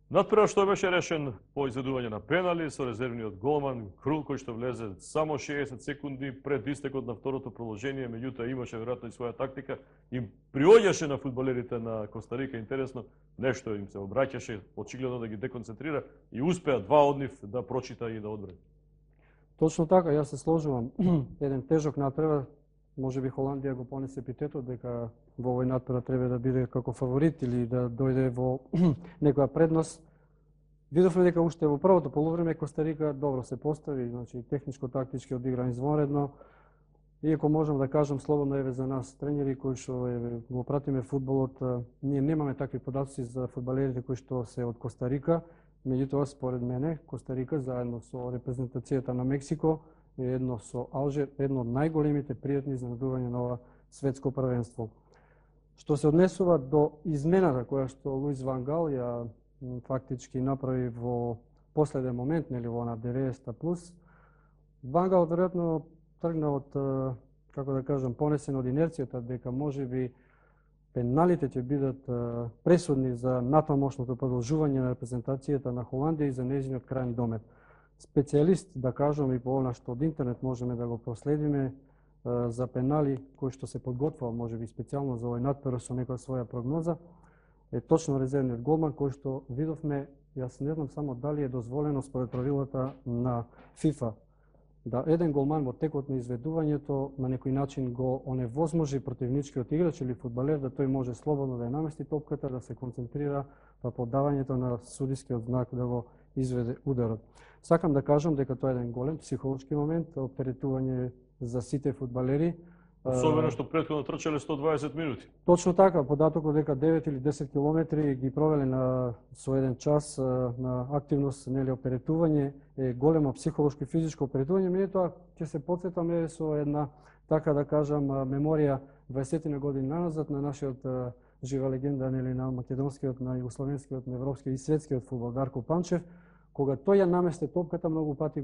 Надпревар што беше решен по изведување на пенали со резервниот голман Крул кој што влезе само 60 секунди пред истекот на второто продолжение, меѓутоа имаше веројатно и своја тактика и приоѓаше на фудбалерите на Коста Рика. Интересно, нешто им се обраќаше, очигледно да ги деконцентрира и успеа два од нив да прочита и да одбрани. Точно така, јас се сложувам. Еден тежок надпревар, можеби Холандија го понесе епитетот дека во овој надпревар треба да биде како фаворит или да дојде во некоја предност. Видовме дека уште во првото полувреме Коста Рика добро се постави, значи техничко-тактички одигра извонредно. Иако можам да кажам слободно еве за нас тренери кои што го пратиме фудбалот, ние немаме такви податоци за фудбалерите кои што се од Коста Рика. Меѓутоа, според мене, Коста Рика заедно со репрезентацијата на Мексико е едно со Алжир, едно од најголемите пријатни изненадувања на ова светско првенство. Што се однесува до измената која што Луис Ван Гал ја фактички направи во последен момент, нели во на 90 плюс, Ван Гал веројатно тргна од, како да кажам, понесен од инерцијата дека можеби пеналите ќе бидат пресудни за натамошното продолжување на репрезентацијата на Холандија и за нејзиниот крајен домет. Специјалист, да кажам, и по она што од интернет можеме да го проследиме за пенали кои што се подготвува можеби специјално за овој надпревар со некоја своја прогноза, е точно резервниот голман кој што видовме, јас не знам само дали е дозволено според правилата на ФИФА да еден голман во текот на изведувањето на некој начин го оневозможи противничкиот играч или фудбалер да тој може слободно да ја намести топката, да се концентрира во подавањето на судискиот знак да го изведе ударот. Сакам да кажам дека тоа е еден голем психолошки момент, оптеретување за сите фудбалери. Особено што претходно трчале 120 минути. Точно така, податокот дека 9 или 10 километри ги провеле со еден час на активност, нели оптеретување, е големо психолошко и физичко оптеретување, меѓутоа ќе се потсетаме со една, така да кажам, меморија 20 години назад на нашиот жива легенда, нели, на македонскиот, на југословенскиот, на европскиот и светскиот фудбал Дарко Панчев, кога тој ја наместе топката, многу пати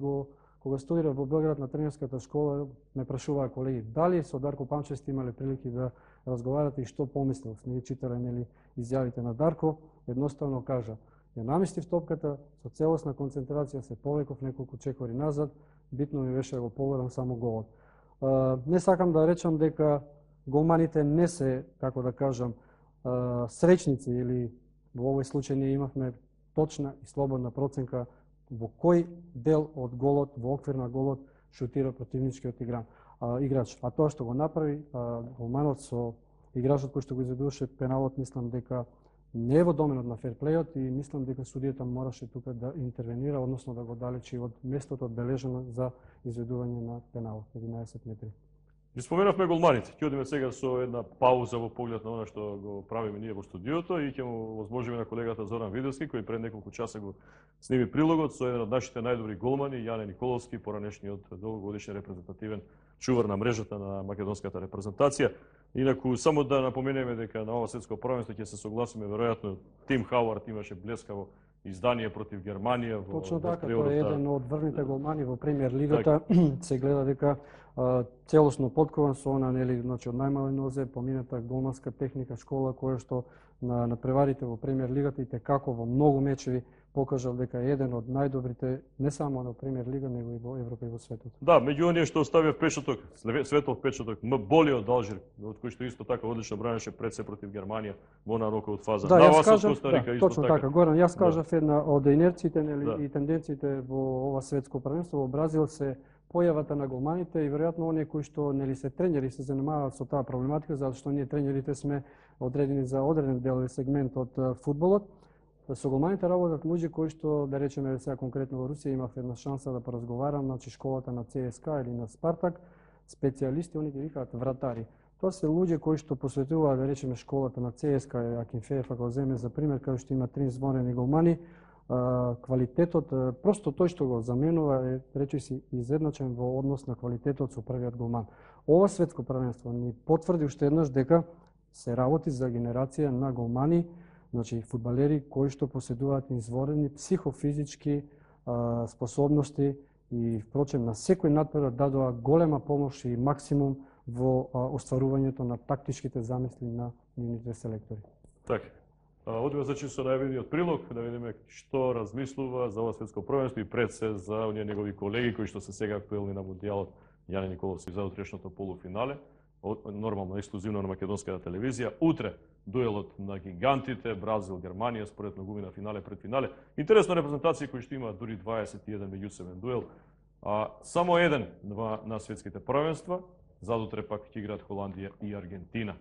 кога студира во Белград на тренерската школа, ме прашуваа колеги дали со Дарко Панчев сте имале прилики да разговарате и што помислил. Не ги читале, нели, изјавите на Дарко, едноставно кажа: ја наместив топката со целосна концентрација, се повлеков неколку чекори назад, битно ми беше да го погодам само голот. Не сакам да речам дека голманите не се, како да кажам, среќници, или во овој случај ние имавме точна и слободна проценка во кој дел од голот, во оквир на голот, шутира противничкиот играч. А тоа што го направи голманот со играчот кој што го изведуваше пеналот, мислам дека не е во доменот на ферплејот и мислам дека судијата мораше тука да интервенира, односно да го далечи од местото одбележено за изведување на пеналот 11 метри. Ги споменавме голманите. Ќе одиме сега со една пауза во поглед на она што го правиме ние во студиото и ќе му возможиме на колегата Зоран Видовски, кој пред неколку часа го сними прилогот со еден од нашите најдобри голмани, Јане Николовски, поранешниот долгогодишен репрезентативен чувар на мрежата на македонската репрезентација. Инаку, само да напоменеме дека на ова светско првенство ќе се согласиме, веројатно Тим Хауард имаше блескаво издание против Германија. Точно така, тој е еден од врвните голмани во премиер лигата. Се гледа дека целосно подкован со она, нели, значи од најмале нозе, помината голманска техника, школа која што на преварите во премиер лигата и како во многу мечеви покажал дека е еден од најдобрите не само на премиер лига, него и во Европа и во светот. Да, меѓу оние што оставија впечаток, светов впечаток, боле од Алжир, од кој што исто така одлично бранеше пред се против Германија во нароковот фаза. Да, јас кажав, точно така. Горан, јас кажав една од инерциите, нели, и тенденциите во ова светско првенство во Бразил се појавата на голманите и веројатно оние кои што, нели, се тренери се занимаваат со таа проблематика, затоа што ние тренерите сме одредени за одреден дел или сегмент од фудбалот. Со голманите работат луѓе кои што, да речеме сега конкретно во Русија, имав една шанса да поразговарам, значи школата на ЦСКА или на Спартак, специјалисти, они ги викаат вратари. Тоа се луѓе кои што посветуваат, да речеме, школата на ЦСКА, Акинфеев, ако земе за пример, каде што има 3 звонени голмани, квалитетот, просто тој што го заменува е, речиси, изедначен во однос на квалитетот со првиот голман. Ова светско првенство ни потврди уште еднаш дека се работи за генерација на голмани, значи фудбалери кои што поседуваат изворени психофизички способности и впрочем на секој надпревар дадоа голема помош и максимум во остварувањето на тактичките замисли на нивните селектори. Така. Одиме значи со најавениот прилог да видиме што размислува за ова светско првенство и пред се за оние негови колеги кои што се сега актуелни на мундијалот. Јане Николовски за утрешното полуфинале, нормално ексклузивно на македонската телевизија. Утре дуелот на гигантите Бразил Германија според многумина финале пред финале. Интересна репрезентација кои што има дури 21 меѓусебен дуел. Само еден на светските првенства, задутре пак ќе играат Холандија и Аргентина.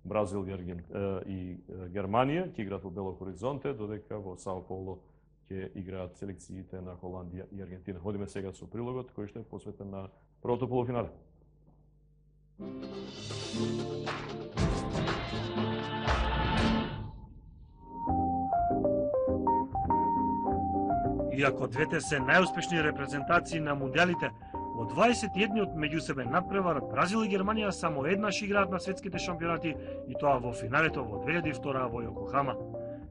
Бразил и Германија ќе играат во Бело Хоризонте, додека во Сао Поло ќе играат селекциите на Холандија и Аргентина. Одиме сега со прилогот кој што е посветен на првото полуфинале. Иако двете се најуспешни репрезентации на мундијалите, во 21-от меѓусебен надпревар Бразил и Германија само еднаш играат на светските шампионати и тоа во финалето во 2002 во Јокохама.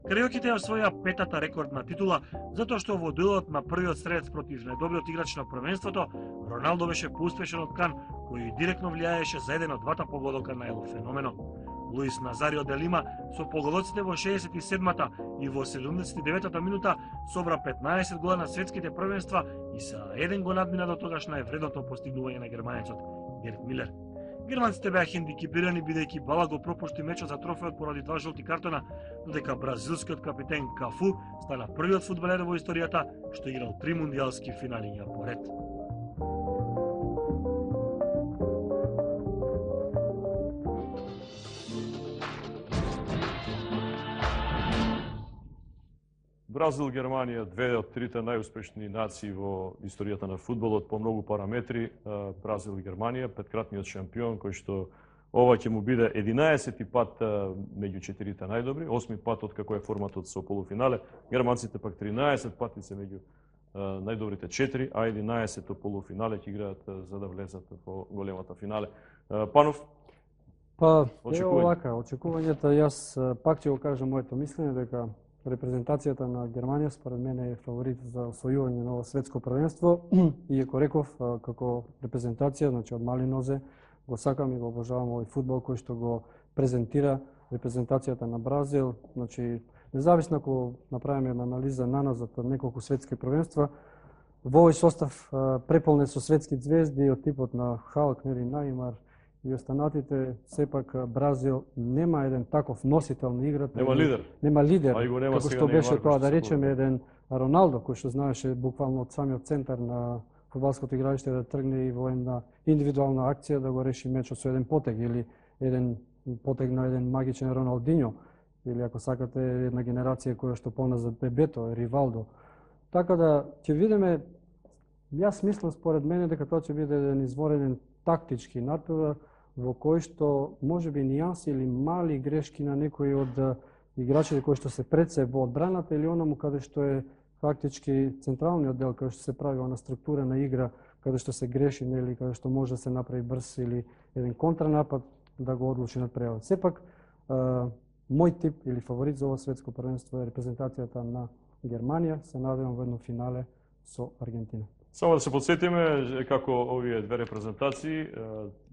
Кариоките ја освоја петата рекордна титула затоа што во дуелот на првиот средец против најдобриот играч на првенството Роналдо беше поуспешен од Кан, кој директно влијаеше за еден од двата погодока на Ело Феномено. Луис Назарио де Лима со погодоците во 67-та и во 79-та минута собра 15 гола на светските првенства и са еден го надмина до тогаш највредното постигнување на германецот Герт Милер. Германците беа хендикипирани бидејќи Бала го пропушти мечот за трофеот поради два жолти картона, додека бразилскиот капитен Кафу стана првиот фудбалер во историјата што играл 3 мундијалски финалиња поред. Бразил, Германија, две од трите најуспешни нации во историјата на фудбалот по многу параметри. Бразил и Германија, петкратниот шампион кој што ова ќе му биде 11-ти пат меѓу четирите најдобри, 8-ми пат од како е форматот со полуфинале. Германците пак 13 пати се меѓу најдобрите 4, а 11-то полуфинале ќе играат за да влезат во големата финале. Панов? Па, очекувањата, јас пак ќе го кажам моето мислење дека репрезентацијата на Германија според мене е фаворит за освојување на ово светско првенство. Иако реков како репрезентација, значи од мали нозе го сакам и го обожавам овој фудбал кој што го презентира репрезентацијата на Бразил. Значи независно ако направиме една анализа наназад од неколку светски првенства, во овој состав преполнет со светски звезди од типот на Халк, Неймар и останатите, сепак Бразил нема еден таков носител на играта. Нема лидер. Нема лидер, како што беше тоа да речеме еден Роналдо, кој што знаеше буквално од самиот центар на фудбалското игралиште да тргне и во една индивидуална акција да го реши мечот со еден потег или еден потег на еден магичен Роналдињо или ако сакате една генерација која што поназад Бебето, Ривалдо. Така да ќе видиме, јас мислам според мене дека тоа ќе биде еден изворен тактички надпревар во кој што можеби нијанси или мали грешки на некои од играчите кои што се пред се во одбраната или онаму каде што е фактички централниот дел каде што се прави она структура на игра, каде што се греши нели, каде што може да се направи брз или еден контранапад да го одлучи надпреварот. Сепак мој тип или фаворит за ова светско првенство е репрезентацијата на Германија, се надевам во едно финале со Аргентина. Само да се подсетиме како овие две репрезентации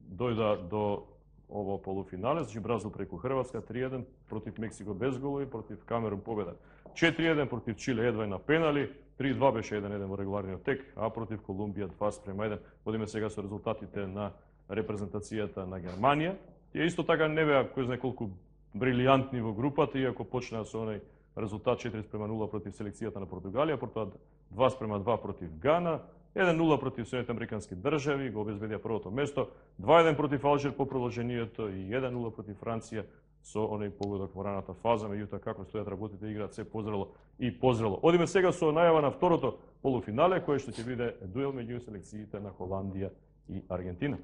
дојда до ово полуфинале, значи Бразил преку Хрватска 3-1 против Мексико без голови, против Камерун победа 4-1, против Чиле едва на пенали, 3-2 беше 1-1 во регуларниот тек, а против Колумбија 2-1. Одиме сега со резултатите на репрезентацијата на Германија. Тие исто така не беа кој знае колку брилијантни во групата, иако почнаа со оној резултат 4-0 против селекцијата на Португалија, потоа 2-2 против Гана, 1-0 против Соединените Американски држави, го обезбедија првото место, 2-1 против Алжир по продолжението и 1-0 против Франција со оној погодок во раната фаза, меѓутоа како стојат работите играат се позрело и позрело. Одиме сега со најава на второто полуфинале, кој што ќе биде дуел меѓу селекциите на Холандија и Аргентина.